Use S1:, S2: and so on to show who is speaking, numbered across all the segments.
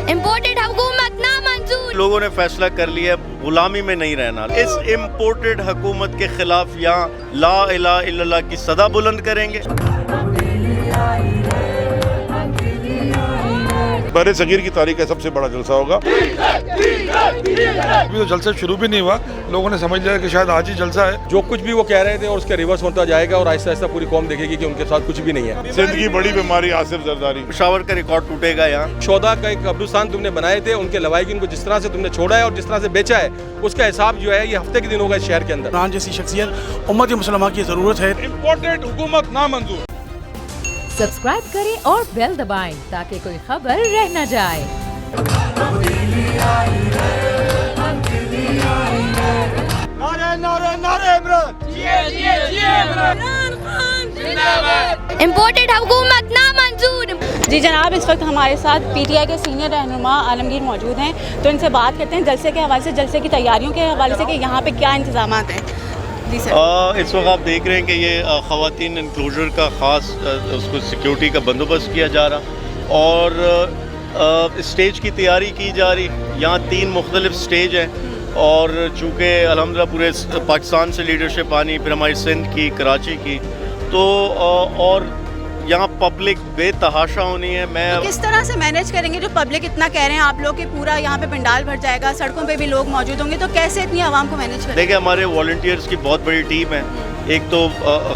S1: Imported हुकूमत ना मंजूर।
S2: लोगों ने फैसला कर लिया गुलामी में नहीं रहना। इस इम्पोर्टेड हुकूमत के खिलाफ यहाँ ला इलाहा इल्लल्लाह की सदा बुलंद करेंगे।
S3: बड़े सगीर की तारीख का सबसे बड़ा जलसा होगा। अभी तो जलसा शुरू भी नहीं हुआ, लोगों ने समझ लिया कि शायद आज ही जलसा है।
S4: जो कुछ भी वो कह रहे थे और उसका रिवर्स होता जाएगा और आहिस्ता आहिस्ता पूरी कौम देखेगी कि उनके साथ कुछ भी नहीं है।
S3: सिंध की बड़ी बीमारी आसिफ जरदारी,
S2: पेशावर का रिकॉर्ड टूटेगा। यहाँ
S4: शोधा का एक कब्रिस्तान तुमने बनाए थे, उनके लवाहिकीन को जिस तरह से तुमने छोड़ा है और जिस तरह से बेचा है, उसका हिसाब जो है ये हफ्ते के दिन होगा इस शहर के अंदर।
S5: इमरान जैसी शख्सियत उम्मत मुसलमान की ज़रूरत है।
S3: इम्पोर्टेड हुकूमत नामंजूर।
S6: सब्सक्राइब करें और बेल दबाएं ताकि कोई खबर रह न जाए।
S1: इम्पोर्टेड हुकूमत ना मंजूर।
S7: जी जनाब, इस वक्त हमारे साथ पीटीआई के सीनियर रहनुमा आलमगीर मौजूद हैं, तो इनसे बात करते हैं जलसे के हवाले से, जलसे की तैयारियों के हवाले से कि यहाँ पे क्या इंतजाम हैं। जी सर।
S2: इस वक्त आप देख रहे हैं कि ये ख़वातीन इंक्लोजर का ख़ास उसको सिक्योरिटी का बंदोबस्त किया जा रहा और स्टेज की तैयारी की जा रही। यहाँ 3 मुख्तलिफ स्टेज हैं और चूँकि अल्हम्दुलिल्लाह पूरे पाकिस्तान से लीडरशिप आनी, फिर हमारी सिंध की, कराची की, तो और यहाँ पब्लिक बेतहाशा होनी है। मैं
S7: तो किस तरह से मैनेज करेंगे? जो पब्लिक इतना कह रहे हैं आप लोग कि पूरा यहाँ पे पंडाल भर जाएगा, सड़कों पे भी लोग मौजूद होंगे, तो कैसे इतनी आवाम को मैनेज करेंगे?
S2: देखिए, हमारे वॉलंटियर्स की बहुत बड़ी टीम है। एक तो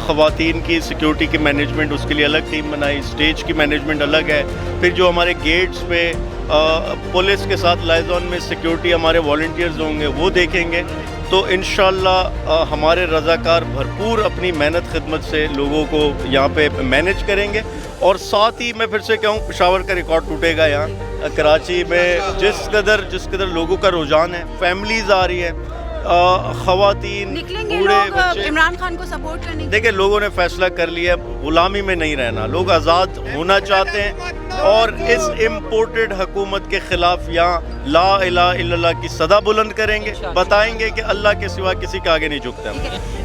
S2: ख़वातीन की सिक्योरिटी की मैनेजमेंट, उसके लिए अलग टीम बनाई, स्टेज की मैनेजमेंट अलग है। फिर जो हमारे गेट्स पे पुलिस के साथ लाइजॉन में सिक्योरिटी हमारे वॉलंटियर्स होंगे वो देखेंगे। तो इंशाअल्लाह हमारे रज़ाकार भरपूर अपनी मेहनत खिदमत से लोगों को यहाँ पे मैनेज करेंगे। और साथ ही मैं फिर से कहूँ, पेशावर का रिकॉर्ड टूटेगा। यहाँ कराची में जिस कदर लोगों का रुझान है, फैमिलीज आ रही है, ख़वातीन,
S7: निकलेंगे
S2: बूढ़े,
S7: लोग
S2: बच्चे।
S7: इमरान खान को सपोर्ट करने।
S2: देखिए, लोगों ने फैसला कर लिया गुलामी में नहीं रहना। लोग आज़ाद होना चाहते हैं और इस इम्पोर्टेड हुकूमत के खिलाफ यहाँ ला इलाहा इल्लल्लाह की सदा बुलंद करेंगे। बताएंगे कि अल्लाह के सिवा किसी के आगे नहीं झुकते हम।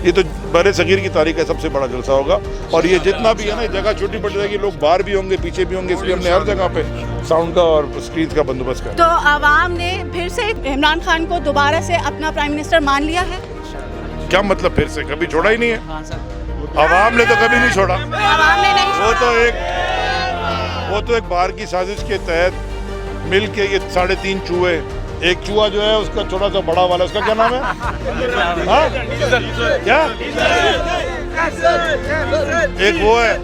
S3: ये तो बड़े सगीर की तारीख का सबसे बड़ा जलसा होगा और ये जितना भी है ना, जगह छोटी पड़ जाएगी, लोग बाहर भी होंगे, पीछे भी होंगे, इसलिए हमने हर जगह पे साउंड का और स्क्रीन का बंदोबस्त किया।
S7: तो आवाम ने फिर से इमरान खान को दोबारा से अपना प्राइम मिनिस्टर मान लिया है।
S3: क्या मतलब फिर से? कभी छोड़ा ही नहीं है। आवाम ने तो कभी नहीं छोड़ा।
S7: आवाम ने नहीं
S3: वो तो एक बाहर की साजिश के तहत मिल के ये 3.5 चूहे, एक चूहा जो है उसका छोटा सा बड़ा वाला, उसका क्या नाम है? हाँ? क्या? एक वो है,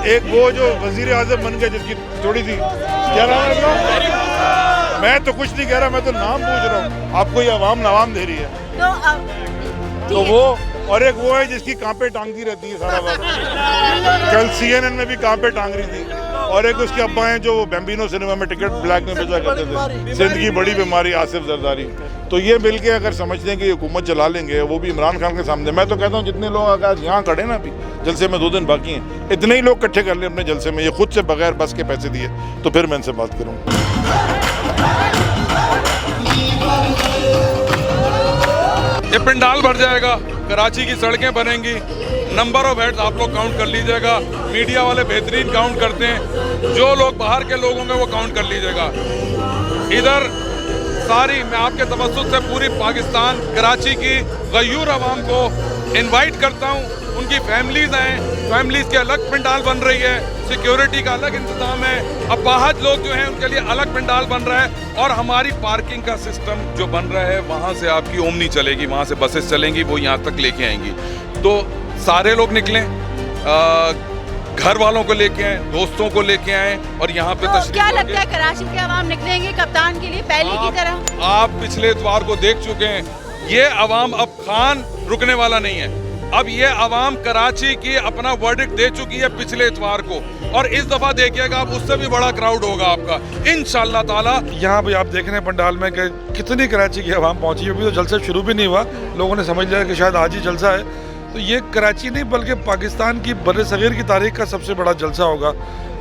S3: एक वो जो वजीर आजम बन गया जिसकी थोड़ी सी, क्या नाम है उसका? मैं तो कुछ नहीं कह रहा, मैं तो नाम पूछ रहा हूँ। आपको ये आवाम दे रही है। तो वो, और एक वो है जिसकी कांपे टांगती रहती है सारा वक्त। कल CNN में भी कांपे टांग रही थी। और एक उसके अब्बा हैं जो बैम्बिनो सिनेमा में टिकट ब्लैक में बेचा करते थे। सिंध की बड़ी बीमारी आसिफ जरदारी। तो ये मिलके अगर समझते हैं कि हुकूमत चला लेंगे, वो भी इमरान खान के सामने, मैं तो कहता हूँ जितने लोग अगर यहाँ खड़े ना, अभी जलसे में 2 दिन बाकी हैं, इतने ही लोग इकट्ठे कर ले अपने जलसे में, ये खुद से बगैर बस के पैसे दिए, तो फिर मैं इनसे बात करूँ।
S8: ये पंडाल भर जाएगा, कराची की सड़कें बनेंगी, नंबर ऑफ हेड्स आप लोग काउंट कर लीजिएगा। मीडिया वाले बेहतरीन काउंट करते हैं, जो लोग बाहर के लोग होंगे वो काउंट कर लीजिएगा। इधर सारी, मैं आपके तवज्जुह से पूरी पाकिस्तान, कराची की गयूर आवाम को इनवाइट करता हूँ। उनकी फैमिलीज हैं, फैमिलीज के अलग पंडाल बन रही है, सिक्योरिटी का अलग इंतजाम है, अपाहज लोग जो हैं उनके लिए अलग पंडाल बन रहा है, और हमारी पार्किंग का सिस्टम जो बन रहा है, वहाँ से आपकी ओमनी चलेगी, वहाँ से बसेस चलेंगी, वो यहाँ तक लेके आएंगी। तो सारे लोग निकलें, घर वालों को लेके आए, दोस्तों को लेके आए और यहाँ पे
S7: तो क्या लगता है कराची के आवाम निकलेंगे कप्तान के लिए पहले की तरह?
S8: आप पिछले इतवार को देख चुके हैं, ये आवाम अब खान रुकने वाला नहीं है। अब ये आवाम कराची की अपना वर्डिक्ट दे चुकी है पिछले इतवार को, और इस दफा देखिएगा आप, उससे भी बड़ा क्राउड होगा आपका इंशाअल्लाह ताला।
S3: यहाँ पे आप देख रहे हैं पंडाल में कि कितनी कराची की आवाम पहुंची है। अभी तो जलसा शुरू भी नहीं हुआ, लोगों ने समझ लिया कि शायद आज ही जलसा है। तो ये कराची नहीं बल्कि पाकिस्तान की बड़े सगीर की तारीख का सबसे बड़ा जलसा होगा।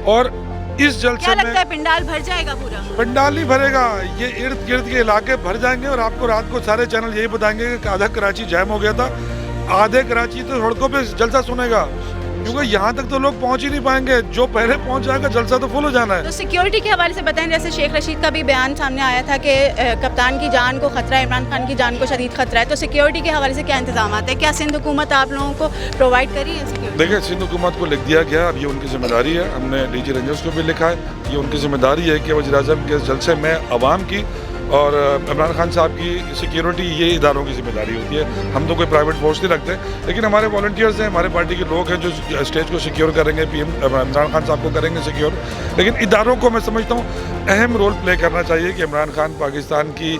S3: और इस जलसे
S7: क्या
S3: में
S7: लगता है पंडाल भर जाएगा पूरा?
S3: पंडाल नहीं भरेगा, ये इर्द गिर्द के इलाके भर जाएंगे। और आपको रात को सारे चैनल यही बताएंगे कि आधा कराची जैम हो गया था, आधे कराची तो सड़कों पे जलसा सुनेगा। क्योंकि यहाँ तक तो लोग पहुँच ही नहीं पाएंगे, जो पहले पहुँच जाएगा जलसा तो फुल हो जाना है।
S7: तो सिक्योरिटी के हवाले से बताएं, जैसे शेख रशीद का भी बयान सामने आया था कि कप्तान की जान को खतरा है, इमरान खान की जान को शदीद खतरा है, तो सिक्योरिटी के हवाले से क्या इंतजाम है? क्या सिंध हुकूमत आप लोगों को प्रोवाइड करी है सिक्योरिटी?
S3: देखिए, सिंध हुकूमत को लिख दिया गया, अब ये उनकी जिम्मेदारी है। हमने डीजी रेंजर्स को भी लिखा है, ये उनकी जिम्मेदारी है कि वज़ीर-ए-आज़म के जलसे में अवाम की और इमरान खान साहब की सिक्योरिटी ये इदारों की जिम्मेदारी होती है। हम तो कोई प्राइवेट फोर्स नहीं रखते, लेकिन हमारे वॉलंटियर्स हैं, हमारे पार्टी के लोग हैं जो स्टेज को सिक्योर करेंगे, पीएम इमरान खान साहब को करेंगे सिक्योर। लेकिन इदारों को मैं समझता हूँ अहम रोल प्ले करना चाहिए कि इमरान खान पाकिस्तान की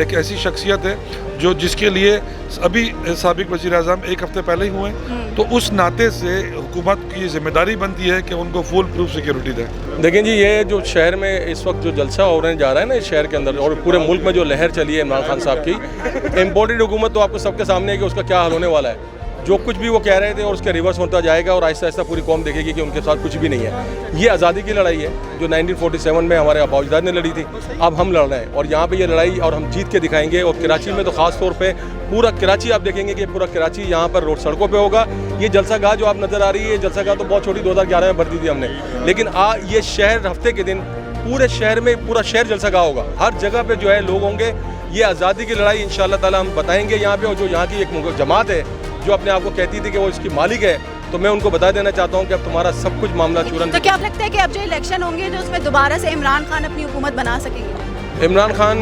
S3: एक ऐसी शख्सियत है जो जिसके लिए अभी साबिक वज़ीर-ए-आज़म एक हफ्ते पहले ही हुए, तो उस नाते से हुकूमत की जिम्मेदारी बनती है कि उनको फुल प्रूफ सिक्योरिटी दें।
S4: देखें जी, ये जो शहर में इस वक्त जो जलसा होने जा रहा है ना इस शहर के अंदर, और पूरे मुल्क में जो लहर चली है इमरान खान साहब की, इम्पोर्टेड हुकूमत, तो आपको सबके सामने है कि उसका क्या हाल होने वाला है। जो कुछ भी वो कह रहे थे और उसका रिवर्स होता जाएगा और आहिस्ता आहिस्ता पूरी कौम देखेगी कि उनके साथ कुछ भी नहीं है। ये आज़ादी की लड़ाई है जो 1947 में हमारे अबाउजदाद ने लड़ी थी, अब हम लड़ रहे हैं और यहाँ पे ये लड़ाई और हम जीत के दिखाएंगे। और कराची में तो ख़ास तौर पे पूरा कराची आप देखेंगे कि पूरा कराची यहाँ पर रोड सड़कों पे होगा। ये जलसा गाह जो आप नज़र आ रही है, जलसा गाह तो बहुत छोटी 2011 में भर दी थी हमने, लेकिन ये शहर हफ्ते के दिन पूरे शहर में पूरा शहर जलसा गाह होगा, हर जगह पे जो है लोग होंगे। ये आज़ादी की लड़ाई इंशाअल्लाह ताला हम बताएंगे यहाँ पे। और जो यहाँ की एक जमात है जो अपने आप को कहती थी कि वो इसकी मालिक है, तो मैं उनको बता देना चाहता हूँ कि अब तुम्हारा सब कुछ मामला चूरन।
S7: तो क्या आप लगता है कि अब जो इलेक्शन होंगे जो उसमें दोबारा से इमरान खान अपनी हुकूमत बना सकेंगे?
S4: इमरान खान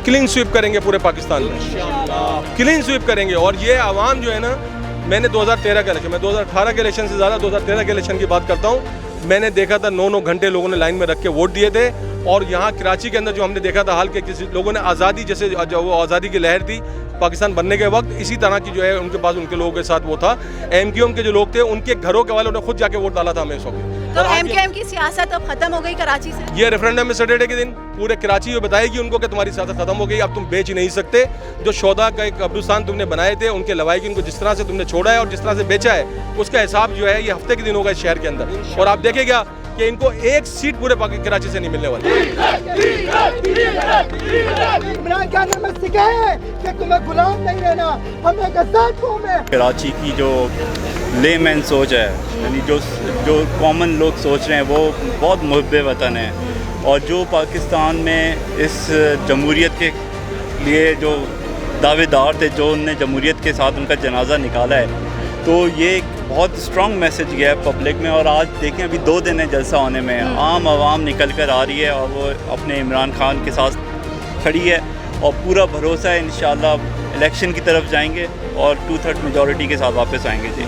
S4: क्लीन स्वीप करेंगे पूरे पाकिस्तान में, क्लीन स्वीप करेंगे। और ये आवाम जो है ना, मैंने 2013 का इलेक्शन, मैं 2018 के इलेक्शन से ज़्यादा 2013 के इलेक्शन की बात करता हूँ। मैंने देखा था 9-9 घंटे लोगों ने लाइन में रख के वोट दिए थे। और यहाँ कराची के अंदर जो हमने देखा था हाल के, किसी लोगों ने आज़ादी, जैसे जो वो आज़ादी की लहर थी पाकिस्तान बनने के वक्त, इसी तरह की जो है उनके पास उनके लोगों के साथ वो था। MQM के जो लोग थे उनके घरों के वाले उन्होंने खुद जाके वोट डाला था हमें इस वक्त।
S7: तो MQM की सियासत अब खत्म हो गई कराची से?
S4: ये रेफरेंडम में सैटरडे के दिन पूरे कराची ये बताएगी उनको कि तुम्हारी सियासत खत्म हो गई, अब तुम बेच नहीं सकते। जो शोधा का एक कब्रिस्तान तुमने बनाए थे, उनके लवाहिकीन उनको जिस तरह से तुमने छोड़ा है और जिस तरह से बेचा है, उसका हिसाब जो है ये हफ्ते के दिन होगा इस शहर के अंदर। और आप देखेगा कि इनको एक सीट पूरे कराची से नहीं मिलने वाली।
S9: इमरान खान ने हमें सिखाया है कि तुम्हें गुलाम नहीं रहना, हम एक आजाद कौम है।
S10: कराची की जो लेमैन सोच है, यानी जो कॉमन लोग सोच रहे हैं, वो बहुत मुहब्बे वतन है। और जो पाकिस्तान में इस जमहूरियत के लिए जो दावेदार थे, जो उनने जमहूरियत के साथ उनका जनाजा निकाला है, तो ये एक बहुत स्ट्रॉन्ग मैसेज गया है पब्लिक में। और आज देखें, अभी 2 दिन है जलसा होने में, आम आवाम निकल कर आ रही है और वो अपने इमरान खान के साथ खड़ी है और पूरा भरोसा है इंशाल्लाह इलेक्शन की तरफ जाएंगे और 2/3 मेजॉरिटी के साथ वापस आएंगे जी।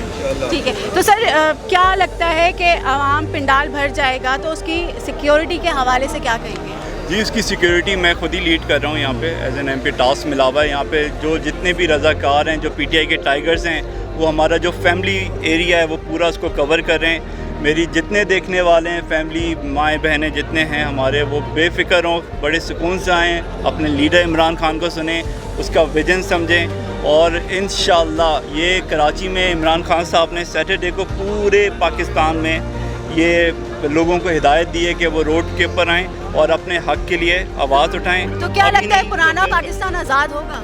S7: ठीक है, तो सर क्या लगता है कि आवाम पिंडाल भर जाएगा, तो उसकी सिक्योरिटी के हवाले से क्या कहेंगे?
S10: जी, इसकी सिक्योरिटी मैं खुद ही लीड कर रहा हूँ यहाँ पे, एज एन MP टास्क मिला हुआ है। यहाँ पे जो जितने भी रज़ाकार हैं, जो PTI के टाइगर्स हैं, वो हमारा जो फैमिली एरिया है वो पूरा उसको कवर कर रहे हैं। मेरी जितने देखने वाले हैं, फैमिली माएँ बहनें जितने हैं हमारे, वो बेफिक्र हों, बड़े सुकून से आएँ, अपने लीडर इमरान खान को सुने, उसका विजन समझें। और इंशाअल्लाह ये कराची में इमरान खान साहब ने सैटरडे को पूरे पाकिस्तान में ये लोगों को हिदायत दी है कि वो रोड के ऊपर आएँ और अपने हक़ के लिए आवाज़ उठाएँ।
S7: तो क्या लगता है पुराना पाकिस्तान आज़ाद होगा?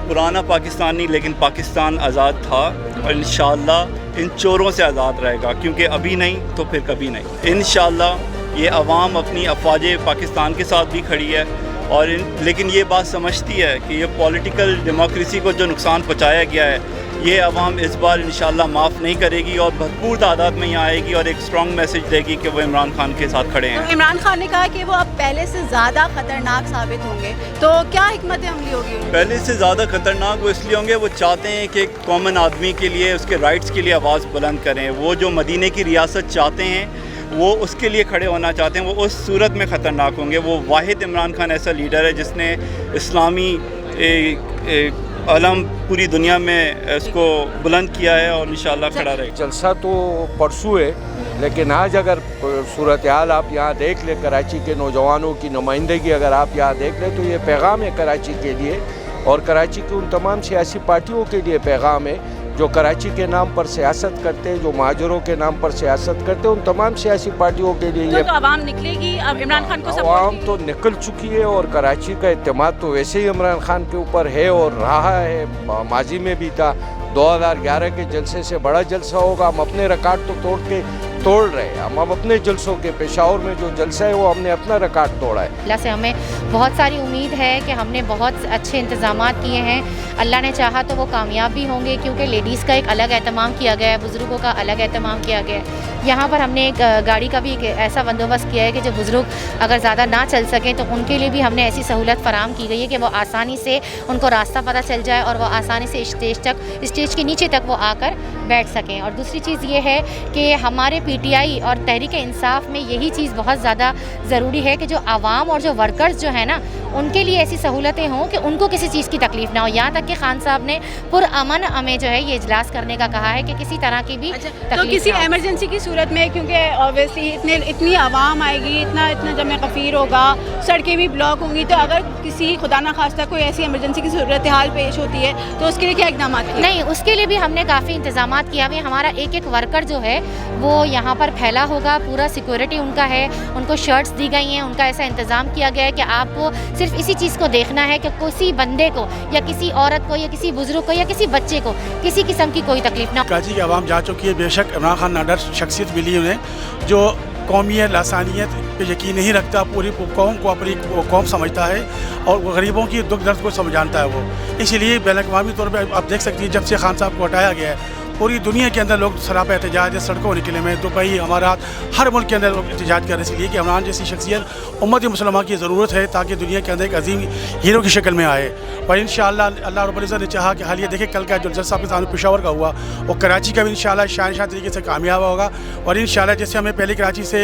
S10: पुराना पाकिस्तान नहीं, लेकिन पाकिस्तान आज़ाद था और इंशाअल्लाह इन चोरों से आज़ाद रहेगा, क्योंकि अभी नहीं तो फिर कभी नहीं। इंशाअल्लाह ये अवाम अपनी अफवाज पाकिस्तान के साथ भी खड़ी है और लेकिन ये बात समझती है कि ये पॉलिटिकल डेमोक्रेसी को जो नुकसान पहुँचाया गया है, ये अवाम इस बार इंशाअल्लाह माफ़ नहीं करेगी और भरपूर तादाद में यहाँ आएगी और एक स्ट्रॉन्ग मैसेज देगी कि वो इमरान खान के साथ खड़े हैं।
S7: तो इमरान खान ने कहा कि वो अब पहले से ज़्यादा ख़तरनाक साबित होंगे, तो क्या हिकमत अमली होगी?
S10: पहले से ज़्यादा ख़तरनाक वो इसलिए होंगे, वो चाहते हैं कि कॉमन आदमी के लिए, उसके राइट्स के लिए आवाज़ बुलंद करें। वो जो मदीने की रियासत चाहते हैं, वो उसके लिए खड़े होना चाहते हैं, वो उस सूरत में ख़तरनाक होंगे। वो वाहिद इमरान खान ऐसा लीडर है जिसने इस्लामी अलम पूरी दुनिया में इसको बुलंद किया है और इंशाअल्लाह खड़ा रहेगा।
S11: जलसा तो परसों है, लेकिन आज अगर सूरत हाल आप यहाँ देख ले, कराची के नौजवानों की नुमाइंदगी अगर आप यहाँ देख ले, तो ये पैगाम है कराची के लिए और कराची के उन तमाम सियासी पार्टियों के लिए पैगाम है जो कराची के नाम पर सियासत करते हैं, जो महाजरों के नाम पर सियासत करते हैं। उन तमाम सियासी पार्टियों के लिए ये
S7: तो आवाम निकलेगी, अब इमरान खान को सपोर्ट
S11: आवाम तो निकल चुकी है और कराची का इत्तेमाद तो वैसे ही इमरान खान के ऊपर है और रहा है, माजी में भी था। 2011 के जलसे से बड़ा जलसा होगा। हम अपने रिकॉर्ड तो तोड़ रहे हैं। हम अपने जलसों के पेशावर में जो जलसा है वो हमने अपना रिकॉर्ड तोड़ा है।
S12: अल्लाह से हमें बहुत सारी उम्मीद है कि हमने बहुत अच्छे इंतज़ामात किए हैं। अल्लाह ने चाहा तो वो कामयाब भी होंगे, क्योंकि लेडीज़ का एक अलग एहतमाम किया गया है, बुज़ुर्गों का अलग एहतमाम किया गया है। यहाँ पर हमने एक गाड़ी का भी एक ऐसा बंदोबस्त किया है कि जो बुज़ुर्ग अगर ज़्यादा ना चल सकें तो उनके लिए भी हमने ऐसी सहूलत फ़राहम की गई है कि वो आसानी से उनको रास्ता पता चल जाए और वो आसानी से स्टेज के नीचे तक वो आकर बैठ सकें। और दूसरी चीज़ ये है कि हमारे PTI और तहरीक इंसाफ में यही चीज़ बहुत ज़्यादा ज़रूरी है कि जो आवाम और जो वर्कर्स जो है ना, उनके लिए ऐसी सहूलतें हों कि उनको किसी चीज़ की तकलीफ़ ना हो। यहाँ तक कि खान साहब ने पुरअमन हमें जो है ये इजलास करने का कहा है कि किसी तरह की भी
S7: तो किसी एमरजेंसी की सूरत में, क्योंकि ऑब्वियसली इतनी आवाम आएगी, इतना जमे गफीर होगा, सड़कें भी ब्लॉक होंगी, तो अगर किसी खुदा ना खास्ता कोई ऐसी एमरजेंसी की सूरत हाल पेश होती है तो उसके लिए क्या इकदाम किए?
S12: नहीं, उसके लिए भी हमने काफ़ी इंतजाम किया हुए। हमारा एक वर्कर जो है वो यहाँ पर फैला होगा, पूरा सिक्योरिटी उनका है, उनको शर्ट्स दी गई हैं, उनका ऐसा इंतज़ाम किया गया है कि आपको सिर्फ इसी चीज़ को देखना है कि किसी बंदे को या किसी औरत को या किसी बुजुर्ग को या किसी बच्चे को किसी किस्म की कोई तकलीफ ना हो।
S5: कराची की आवाम जा चुकी है। बेशक इमरान खान नाडर शख्सियत मिली उन्हें जो कौमियत लासानियत पे यकीन नहीं रखता, पूरी कौम को अपनी कौम समझता है और गरीबों की दुख दर्द को समझाता है वो। इसीलिए बैन-अक़वामी तौर पर आप देख सकती हैं, जब से खान साहब को हटाया गया है पूरी दुनिया के अंदर लोग सरापा एहतजाज है, सड़कों निकले में, दुबई, अमारात, हर मुल्क के अंदर लोग एहतजाज कर रहे हैं। इसलिए कि इमरान जैसी शख्सियत उम्मत मुसलमा की ज़रूरत है ताकि दुनिया के अंदर एक अजीम हीरो की शक्ल में आए। और इंशाअल्लाह अल्लाह रब्बुल इज़्ज़त ने चाहा कि हाल ये देखें कल का जो जलसा आपके सामने पेशावर का हुआ वो कराची का भी इंशाअल्लाह शानशान तरीके से कामयाब होगा। और इंशाअल्लाह जैसे हमें पहले कराची से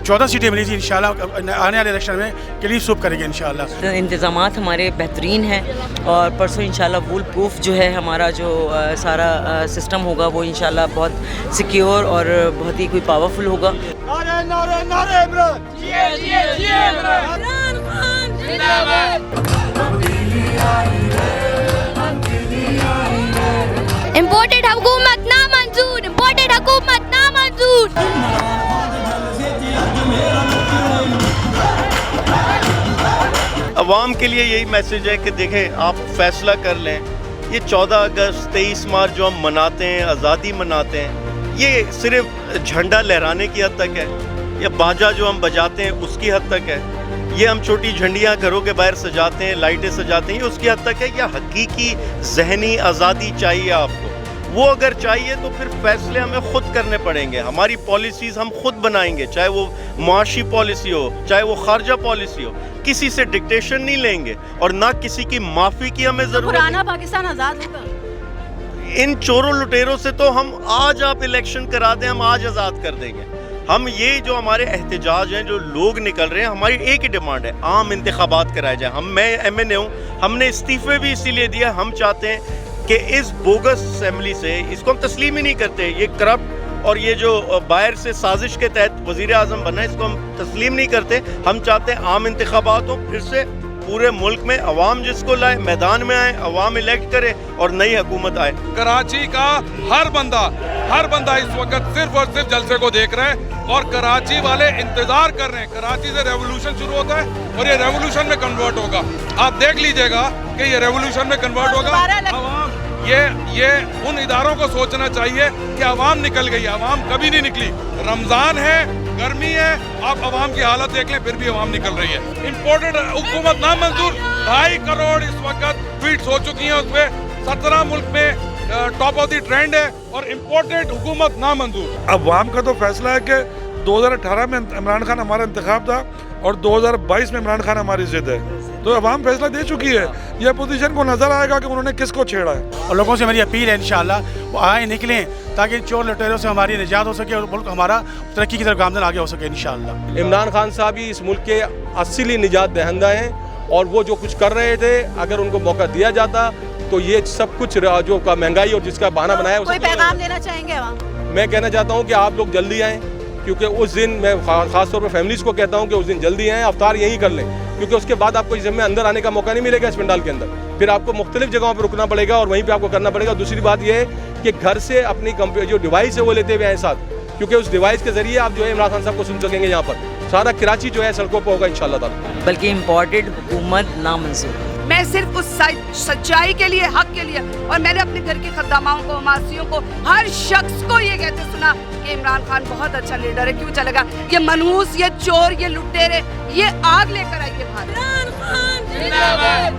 S5: 14 सीटें मिली थी, इंशाअल्लाह आने वाले इलेक्शन में क्लीन स्वीप करेंगे इंशाअल्लाह।
S13: इंतज़ामात हमारे बेहतरीन हैं और परसों इंशाअल्लाह वूल प्रूफ जो है हमारा जो सारा सिस्टम होगा वो इंशाअल्लाह बहुत सिक्योर और बहुत ही कोई पावरफुल होगा।
S9: नारे नारे नारे इमरान
S1: इमरान खान जिंदाबाद। इम्पोर्टेड हुकूमत ना मंजूर, इम्पोर्टेड हुकूमत ना मंजूर।
S2: अवाम के लिए यही मैसेज है कि देखें, आप फैसला कर लें। ये 14 अगस्त 23 मार्च जो हम मनाते हैं, आज़ादी मनाते हैं, ये सिर्फ झंडा लहराने की हद तक है या बाजा जो हम बजाते हैं उसकी हद तक है, ये हम छोटी झंडियाँ घरों के बाहर सजाते हैं, लाइटें सजाते हैं, ये उसकी हद तक है, या हकीकी जहनी आज़ादी चाहिए आपको? वो अगर चाहिए तो फिर फैसले हमें खुद करने पड़ेंगे। हमारी पॉलिसीज़ हम खुद बनाएंगे, चाहे वो मुआशी पॉलिसी हो, चाहे वो खारजा पॉलिसी हो। किसी से डिक्टेशन नहीं लेंगे और ना किसी की माफ़ी की हमें ज़रूरत।
S7: पुराना पाकिस्तान आज़ाद होगा।
S2: इन चोरों लुटेरों से तो हम आज आप इलेक्शन करा दें, हम आज आज़ाद कर देंगे। हम ये जो हमारे एहतजाज हैं, जो लोग निकल रहे हैं, हमारी एक ही डिमांड है, आम इंतखाबात कराए जाए। मैं MNA हूँ, हमने इस्तीफ़े भी इसीलिए दिया। हम चाहते हैं कि इस बोगस असेंबली से, इसको हम तस्लीम ही नहीं करते, ये करप्ट और ये जो बाहर से साजिश के तहत वज़ीर आज़म बना है, इसको हम तस्लीम नहीं करते। हम चाहते हैं आम इंतखाबात हो, फिर से पूरे मुल्क में अवाम जिसको लाए, मैदान में आए, अवाम इलेक्ट करे और नई हुकूमत आए।
S8: कराची का हर बंदा इस वक्त सिर्फ और सिर्फ जलसे को देख रहा है और कराची वाले इंतजार कर रहे हैं। कराची से रेवोल्यूशन शुरू होता है और ये रेवोल्यूशन में कन्वर्ट होगा। आप देख लीजिएगा कि ये रेवोल्यूशन में कन्वर्ट होगा। ये उन इदारों को सोचना चाहिए कि अवाम निकल गई, अवाम कभी नहीं निकली। रमज़ान है, गर्मी है, आप अवाम की हालत देख लें, फिर भी अवाम निकल रही है। इम्पोर्टेड हुकूमत ना मंजूर, 2.5 करोड़ इस वक्त ट्वीट्स हो चुकी हैं, उसमें 17 मुल्क में टॉप ऑफ द ट्रेंड है और इम्पोर्टेड हुकूमत ना मंजूर।
S3: अवाम का तो फैसला है कि 2018 में इमरान खान हमारा इंतखाब था और 2022 में इमरान खान हमारी जिद है, तो अवाम फैसला दे चुकी है। यह अपोजिशन को नजर आएगा कि उन्होंने किसको छेड़ा है।
S5: और लोगों से मेरी अपील है इंशाअल्लाह वो आए निकलें ताकि चोर लुटेरों से हमारी निजात हो सके और मुल्क हमारा तरक्की की तरफ गामजन आगे हो सके इंशाअल्लाह।
S4: इमरान खान साहब ही इस मुल्क के असली निजात दहंदा हैं और वो जो कुछ कर रहे थे, अगर उनको मौका दिया जाता तो ये सब कुछ जो का महंगाई और जिसका बहाना बनाया,
S7: कोई पैगाम देना चाहेंगे अवाम?
S4: मैं कहना चाहता हूँ कि आप लोग जल्दी आएँ, क्योंकि उस दिन मैं ख़ास तौर पर फैमिलीज़ को कहता हूँ कि उस दिन जल्दी आएँ, अफ्तार यहीं कर लें, क्योंकि उसके बाद आपको इस में अंदर आने का मौका नहीं मिलेगा इस पंडाल के अंदर। फिर आपको मुख्तलिफ जगहों पर रुकना पड़ेगा और वहीं पर आपको करना पड़ेगा। दूसरी बात यह है कि घर से अपनी जो डिवाइस है वो लेते हुए आए साथ, क्योंकि उस डिवाइस के जरिए आप जो है इमरान खान साहब को सुन सकेंगे। यहाँ पर सारा कराची जो है सड़कों पर होगा इंशाअल्लाह ताला।
S13: बल्कि इम्पोर्टेड हुकूमत नामंजूर।
S14: मैं सिर्फ उस सच्चाई के लिए, हक के लिए, और मैंने अपने घर की खद्दामाओं को, मासियों को, हर शख्स को ये कहते सुना कि इमरान खान बहुत अच्छा लीडर है, क्यों चलेगा, ये मनहूस, ये चोर, ये लुटेरे, ये आग लेकर आइए बाहर। इमरान खान जिंदाबाद।